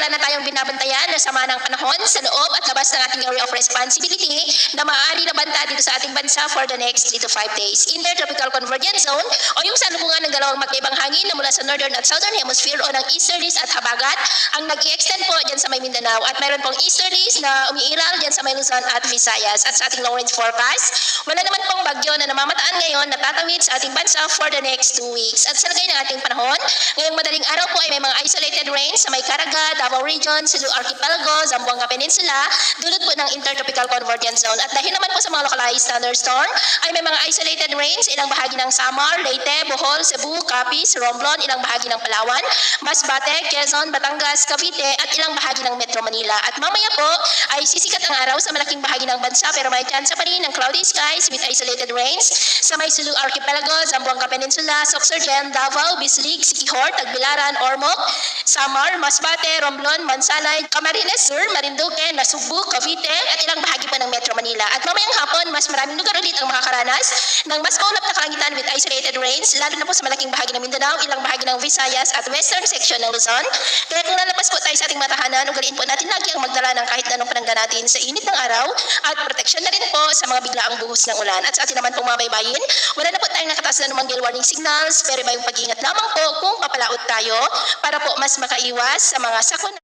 wala na tayong binabantayan na sama ng panahon sa loob at labas ng ating area of responsibility na maaari na banta dito sa ating bansa for the next 3 to 5 days. Intertropical Convergence Zone o yung salubungan ng dalawang magkaibang hangin na mula sa northern at southern hemisphere o ng easterlies at habagat ang nag-i-extend po dyan sa may Mindanao at mayroon pong easterlies na umiiral dyan sa may Luzon at Visayas. At sa ating long range forecast, wala naman pong bagyo na namamataan ngayon na tatawid sa ating bansa for the next 2 weeks. At sa lagay ng ating panahon, ngayong madaling araw po ay may mga isolated rains sa may Caraga, Davao Region, Cebu Archipelago, Zamboanga Peninsula, dulot po ng Intertropical Convergence Zone. At dahil naman po sa mga localized thunderstorm, ay may mga isolated rains ilang bahagi ng Samar, Leyte, Bohol, Cebu, Capiz, Romblon, ilang bahagi ng Palawan, Masbate, Quezon, Batangas, Cavite, at ilang bahagi ng Metro Manila. At mamaya po ay sisikat ang araw sa malaking bahagi ng bansa pero may tsansa pa rin ng cloudy skies with isolated rains sa may Sulu Archipelago, Zamboanga Peninsula, Sorsogon, Davao, Bislig, Siquijor, Tagbilaran, Ormoc, Samar, Masbate, Romblon, Mansalay, Camarines Sur, Marinduque, Nasugbu, Cavite, at ilang bahagi pa ng Metro Manila. At mamayang hapon, mas maraming lugar ulit ang makakaranas ng mas kaulap na kalangitan with isolated rains, lalo na po sa malaking bahagi ng Mindanao, ilang bahagi ng Visayas at western section ng Luzon. Kaya kung lalabas po tayo sa ating matahanan, ugaliin po natin lagi ang magdala ng kahit anong panangga natin sa init ng araw at proteksyon na rin po sa mga biglaang buhos ng ulan. At sa atin naman pong mga baybayin, wala na po tayong nakataas na anumang gale warning signals, pero may pag-ingat lamang po kung papalaot tayo para po mas makaiwas sa mga sakuna.